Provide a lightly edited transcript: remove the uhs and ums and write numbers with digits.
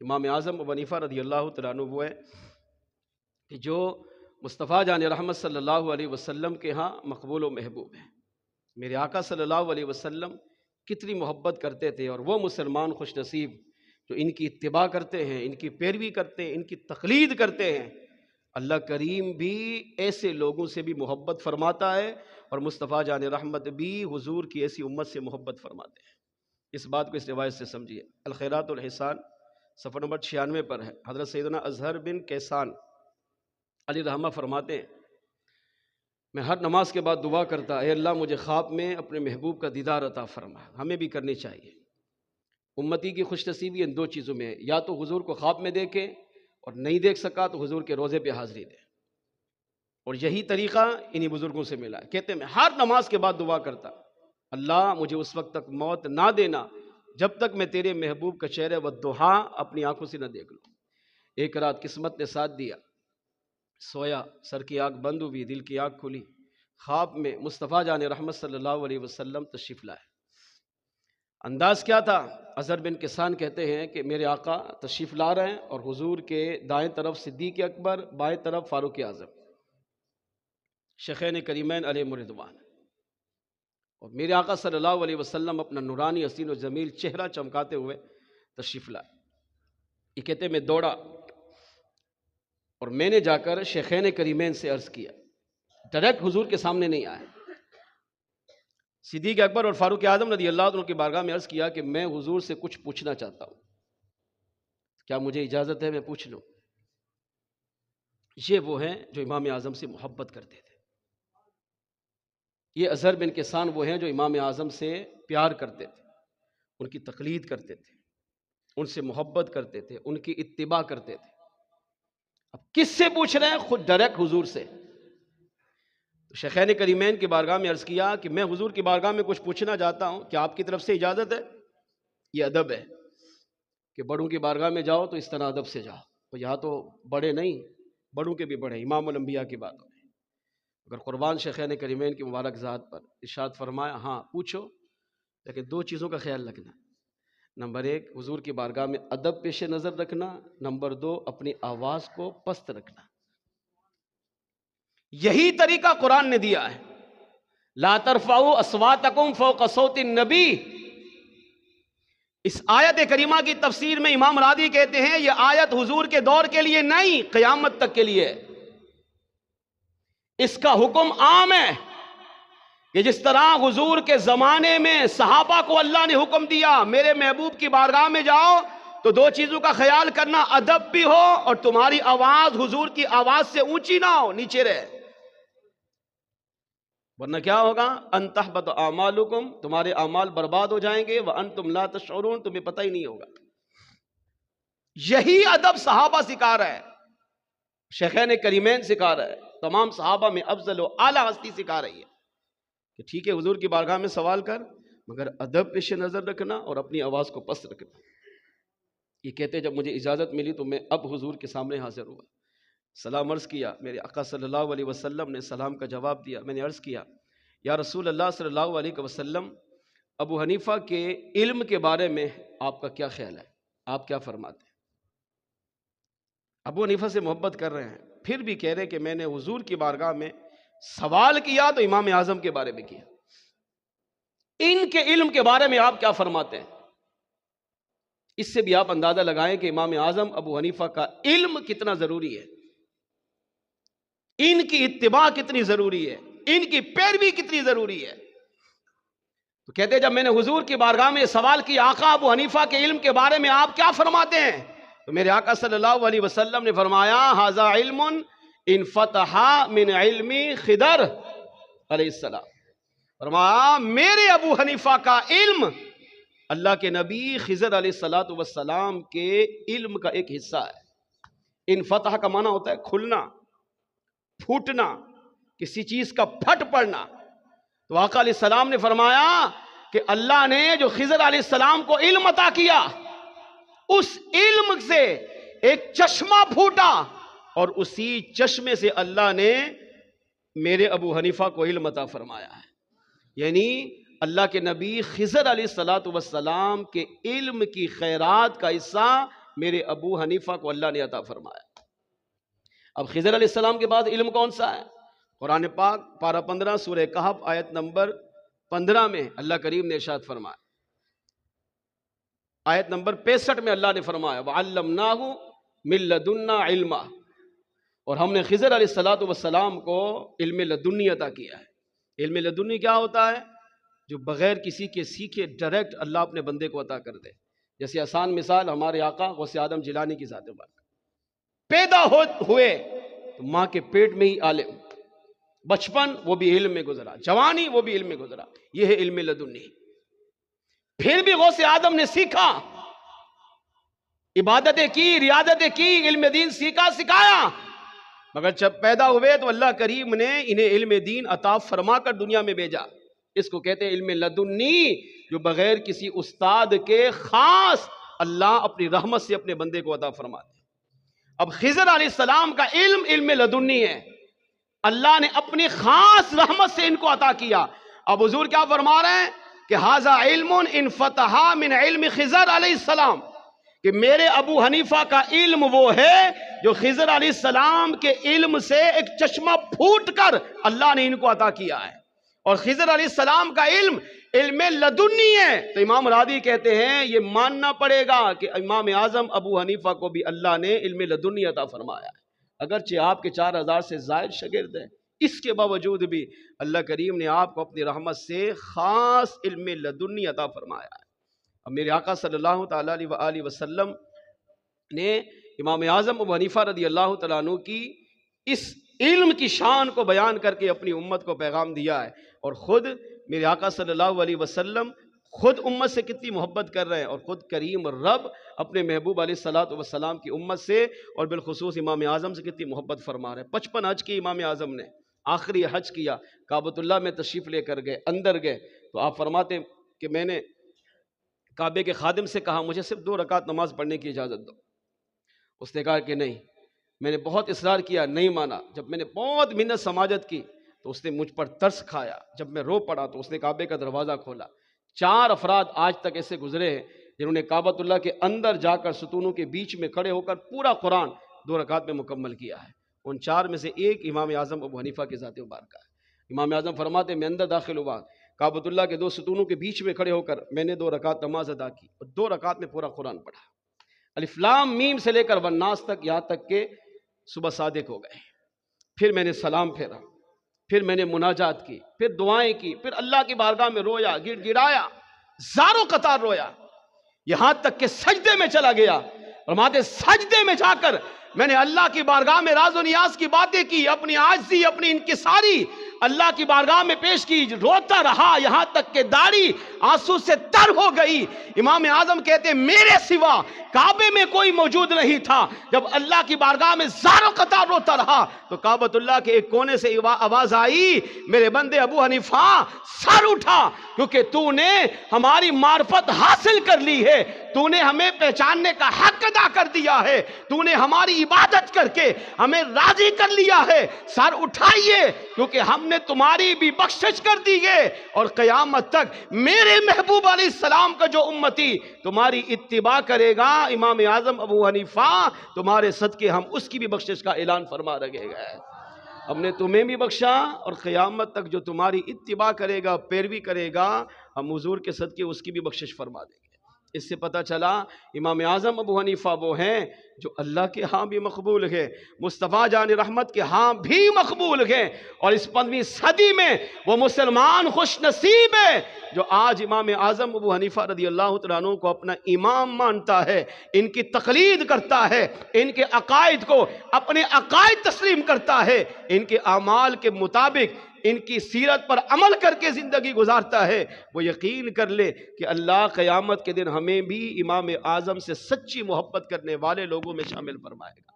امام اعظم ابو حنیفہ رضی اللہ تعالیٰ عنہ وہ ہے کہ جو مصطفیٰ جان رحمت صلی اللہ علیہ وسلم کے ہاں مقبول و محبوب ہیں۔ میرے آقا صلی اللہ علیہ وسلم کتنی محبت کرتے تھے، اور وہ مسلمان خوش نصیب جو ان کی اتباع کرتے ہیں، ان کی پیروی کرتے ہیں، ان کی تقلید کرتے ہیں۔ اللہ کریم بھی ایسے لوگوں سے بھی محبت فرماتا ہے، اور مصطفیٰ جان رحمت بھی حضور کی ایسی امت سے محبت فرماتے ہیں۔ اس بات کو اس روایت سے سمجھیے۔ الخیرات الحسان صفحہ نمبر 96 پر ہے۔ حضرت سیدنا اظہر بن کیسان علی رحمہ فرماتے ہیں، میں ہر نماز کے بعد دعا کرتا، اے اللہ مجھے خواب میں اپنے محبوب کا دیدار عطا فرما۔ ہمیں بھی کرنی چاہیے۔ امتی کی خوش نصیبی ان دو چیزوں میں ہے، یا تو حضور کو خواب میں دیکھے، اور نہیں دیکھ سکا تو حضور کے روضے پہ حاضری دے، اور یہی طریقہ انہی بزرگوں سے ملا ہے۔ کہتے ہیں میں ہر نماز کے بعد دعا کرتا، اللہ مجھے اس وقت تک موت نہ دینا جب تک میں تیرے محبوب کا چہرہ والضحیٰ اپنی آنکھوں سے نہ دیکھ لوں۔ ایک رات قسمت نے ساتھ دیا، سویا، سر کی آنکھ بند ہوئی، دل کی آنکھ کھلی، خواب میں مصطفیٰ جان رحمت صلی اللہ علیہ وسلم تشریف لائے۔ انداز کیا تھا؟ اظہر بن کیسان کہتے ہیں کہ میرے آقا تشریف لا رہے ہیں، اور حضور کے دائیں طرف صدیق اکبر، بائیں طرف فاروق اعظم، شیخین کریمین علیہم رضوان، اور میرے آقا صلی اللہ علیہ وسلم اپنا نورانی حسین و جمیل چہرہ چمکاتے ہوئے تشریف لائے۔ یہ کہتے میں دوڑا، اور میں نے جا کر شیخین کریمین سے عرض کیا، ڈائریکٹ حضور کے سامنے نہیں آئے، صدیق اکبر اور فاروق اعظم رضی اللہ عنہ کی بارگاہ میں عرض کیا کہ میں حضور سے کچھ پوچھنا چاہتا ہوں، کیا مجھے اجازت ہے میں پوچھ لوں؟ یہ وہ ہیں جو امام اعظم سے محبت کرتے تھے۔ یہ اظہر بن کیسان وہ ہیں جو امام اعظم سے پیار کرتے تھے، ان کی تقلید کرتے تھے، ان سے محبت کرتے تھے، ان کی اتباع کرتے تھے۔ اب کس سے پوچھ رہے ہیں؟ خود ڈائریکٹ حضور سے۔ شیخین کریمین کی بارگاہ میں عرض کیا کہ میں حضور کی بارگاہ میں کچھ پوچھنا چاہتا ہوں، کیا آپ کی طرف سے اجازت ہے؟ یہ ادب ہے کہ بڑوں کی بارگاہ میں جاؤ تو اس طرح ادب سے جاؤ، تو یہاں تو بڑے نہیں، بڑوں کے بھی بڑے، امام الانبیاء کی بات ہو رہی ہے۔ اگر قربان شیخین کریمین کی مبارک ذات پر ارشاد فرمایا ہاں پوچھو، لیکن دو چیزوں کا خیال رکھنا، نمبر ایک حضور کی بارگاہ میں ادب پیش نظر رکھنا، نمبر دو اپنی آواز کو پست رکھنا۔ یہی طریقہ قرآن نے دیا ہے، لا ترفعوا اصواتکم فوق صوت النبی۔ اس آیت کریمہ کی تفسیر میں امام راضی کہتے ہیں یہ آیت حضور کے دور کے لیے نہیں، قیامت تک کے لیے۔ اس کا حکم عام ہے کہ جس طرح حضور کے زمانے میں صحابہ کو اللہ نے حکم دیا میرے محبوب کی بارگاہ میں جاؤ تو دو چیزوں کا خیال کرنا، ادب بھی ہو اور تمہاری آواز حضور کی آواز سے اونچی نہ ہو، نیچے رہے، ورنہ کیا ہوگا؟ ان تحبط اعمالکم، تمہارے اعمال برباد ہو جائیں گے، وانتم لا تشعرون، تمہیں پتہ ہی نہیں ہوگا۔ یہی ادب صحابہ سکھا رہا ہے، شیخین کریمین سکھا رہا ہے، تمام صحابہ میں افضل و اعلیٰ ہستی سکھا رہی ہے کہ ٹھیک ہے حضور کی بارگاہ میں سوال کر، مگر ادب پیش نظر رکھنا اور اپنی آواز کو پست رکھنا۔ یہ کہتے جب مجھے اجازت ملی تو میں اب حضور کے سامنے حاضر ہوا، سلام عرض کیا، میرے آقا صلی اللہ علیہ وسلم نے سلام کا جواب دیا۔ میں نے عرض کیا یا رسول اللہ صلی اللہ علیہ وسلم، ابو حنیفہ کے علم کے بارے میں آپ کا کیا خیال ہے، آپ کیا فرماتے ہیں؟ ابو حنیفہ سے محبت کر رہے ہیں، پھر بھی کہہ رہے کہ میں نے حضور کی بارگاہ میں سوال کیا تو امام اعظم کے بارے میں کیا، ان کے علم کے بارے میں آپ کیا فرماتے ہیں؟ اس سے بھی آپ اندازہ لگائیں کہ امام اعظم ابو حنیفہ کا علم کتنا ضروری ہے، ان کی اتباع کتنی ضروری ہے، ان کی پیروی کتنی ضروری ہے۔ تو کہتے جب میں نے حضور کی بارگاہ میں سوال کیا آقا ابو حنیفہ کے علم کے بارے میں آپ کیا فرماتے ہیں، تو میرے آقا صلی اللہ علیہ وسلم نے فرمایا ھذا علم انفتح من علم خضر علیہ السلام، فرمایا میرے ابو حنیفہ کا علم اللہ کے نبی خضر علیہ السلام کے علم کا ایک حصہ ہے۔ انفتح کا معنی ہوتا ہے کھلنا، پھوٹنا، کسی چیز کا پھٹ پڑنا۔ تو آقا علیہ السلام نے فرمایا کہ اللہ نے جو خضر علیہ السلام کو علم عطا کیا، اس علم سے ایک چشمہ پھوٹا، اور اسی چشمے سے اللہ نے میرے ابو حنیفہ کو علم عطا فرمایا ہے۔ یعنی اللہ کے نبی خضر علیہ السلام کے علم کی خیرات کا حصہ میرے ابو حنیفہ کو اللہ نے عطا فرمایا۔ اب خضر علیہ السلام کے بعد علم کون سا ہے؟ قرآن پاک پارہ 15 سورہ کہف آیت نمبر 15 میں اللہ کریم نے ارشاد فرمایا، آیت نمبر 65 میں اللہ نے فرمایا وَعَلَّمْنَاهُ مِن لَدُنَّا عِلْمًا، اور ہم نے خضر علیہ السلام کو علم لدنی عطا کیا ہے۔ علم لدنی کیا ہوتا ہے؟ جو بغیر کسی کے سیکھے ڈائریکٹ اللہ اپنے بندے کو عطا کر دے۔ جیسے آسان مثال ہمارے آقا غوث اعظم جیلانی کی ذات مبارک، پیدا ہوئے تو ماں کے پیٹ میں ہی عالم، بچپن وہ بھی علم میں گزرا، جوانی وہ بھی علم میں گزرا، یہ ہے علم لدنی۔ پھر بھی غوث اعظم نے سیکھا، عبادتیں کی، ریاضتیں کی، علم دین سیکھا، سکھایا، مگر جب پیدا ہوئے تو اللہ کریم نے انہیں علم دین عطا فرما کر دنیا میں بھیجا۔ اس کو کہتے ہیں علم لدنی، جو بغیر کسی استاد کے خاص اللہ اپنی رحمت سے اپنے بندے کو عطا فرماتے ہیں۔ اب خضر علیہ السلام کا علم لدنی ہے، اللہ نے اپنی خاص رحمت سے ان کو عطا کیا۔ اب حضور کیا فرما رہے ہیں کہ ھذا علم انفتح من علم خضر علیہ السلام، کہ میرے ابو حنیفہ کا علم وہ ہے جو خضر علیہ السلام کے علم سے ایک چشمہ پھوٹ کر اللہ نے ان کو عطا کیا ہے، اور خضر علیہ السلام کا علم لدنی ہے۔ تو امام راضی کہتے ہیں یہ ماننا پڑے گا کہ امام اعظم ابو حنیفہ کو بھی اللہ نے علم لدنی عطا فرمایا ہے، اگرچہ آپ کے 4000 سے زائد شاگرد ہیں، اس کے باوجود بھی اللہ کریم نے آپ کو اپنی رحمت سے خاص علم لدنی عطا فرمایا ہے۔ اب میرے آقا صلی اللہ تعالیٰ علیہ وآلہ وسلم نے امام اعظم ابو حنیفہ رضی اللہ تعالیٰ عنہ کی اس علم کی شان کو بیان کر کے اپنی امت کو پیغام دیا ہے، اور خود میرے آقا صلی اللہ علیہ وسلم خود امت سے کتنی محبت کر رہے ہیں، اور خود کریم رب اپنے محبوب علیہ الصلوۃ والسلام کی امت سے اور بالخصوص امام اعظم سے کتنی محبت فرما رہے ہیں۔ 55 حج کی امام اعظم نے، آخری حج کیا، کعبۃ اللہ میں تشریف لے کر گئے، اندر گئے تو آپ فرماتے کہ میں نے کعبے کے خادم سے کہا مجھے صرف 2 رکعت نماز پڑھنے کی اجازت دو۔ اس نے کہا کہ نہیں، میں نے بہت اصرار کیا، نہیں مانا۔ جب میں نے بہت محنت سماجت کی تو اس نے مجھ پر ترس کھایا، جب میں رو پڑا تو اس نے کعبے کا دروازہ کھولا۔ 4 افراد آج تک ایسے گزرے ہیں جنہوں نے کعبۃ اللہ کے اندر جا کر ستونوں کے بیچ میں کھڑے ہو کر پورا قرآن 2 رکعت میں مکمل کیا ہے۔ ان 4 میں سے ایک امام اعظم ابو حنیفہ کی ذات مبارکہ ہے۔ امام اعظم فرماتے میں اندر داخل ہوا، کعبۃ اللہ کے 2 ستونوں کے بیچ میں کھڑے ہو کر میں نے 2 رکعت نماز ادا کی، اور 2 رکعت میں پورا قرآن پڑھا، الف لام میم سے لے کر والناس تک، یہاں تک کہ صبح صادق ہو گئے۔ پھر میں نے سلام پھیرا، پھر میں نے مناجات کی، پھر دعائیں کی، پھر اللہ کی بارگاہ میں رویا، گڑ گڑایا، زاروں قطار رویا، یہاں تک کہ سجدے میں چلا گیا۔ فرماتے سجدے میں جا کر میں نے اللہ کی بارگاہ میں راز و نیاز کی باتیں کی، اپنی عاجزی، اپنی انکساری اللہ کی بارگاہ میں پیش کی، روتا رہا یہاں تک کہ داڑھی آنسو سے تر ہو گئی۔ امام اعظم کہتے ہیں میرے سوا کعبے میں کوئی موجود نہیں تھا، جب اللہ کی بارگاہ میں زاروں قطار روتا رہا تو کعبۃ اللہ کے ایک کونے سے آواز آئی، میرے بندے ابو حنیفہ سر اٹھا، کیونکہ تو نے ہماری معرفت حاصل کر لی ہے، تو نے ہمیں پہچاننے کا حق ادا کر دیا ہے، تو نے ہماری عبادت کر کے ہمیں راضی کر لیا ہے، سر اٹھائیے کیونکہ ہم نے تمہاری بھی بخشش کر دی ہے، اور قیامت تک میرے محبوب علیہ السلام کا جو امتی تمہاری اتباع کرے گا امام اعظم ابو حنیفہ، تمہارے صدقے ہم اس کی بھی بخشش کا اعلان فرما رہے گئے۔ ہم نے تمہیں بھی بخشا، اور قیامت تک جو تمہاری اتباع کرے گا، پیروی کرے گا، ہم حضور کے صدقے اس کی بھی بخشش فرما دیں گے۔ اس سے پتہ چلا امام اعظم ابو حنیفہ وہ ہیں جو اللہ کے ہاں بھی مقبول ہے، مصطفیٰ جان رحمت کے ہاں بھی مقبول ہے، اور اس 15ویں صدی میں وہ مسلمان خوش نصیب ہے جو آج امام اعظم ابو حنیفہ رضی اللہ تعالیٰ عنہ کو اپنا امام مانتا ہے، ان کی تقلید کرتا ہے، ان کے عقائد کو اپنے عقائد تسلیم کرتا ہے، ان کے اعمال کے مطابق ان کی سیرت پر عمل کر کے زندگی گزارتا ہے۔ وہ یقین کر لے کہ اللہ قیامت کے دن ہمیں بھی امام اعظم سے سچی محبت کرنے والے لوگوں میں شامل فرمائے گا۔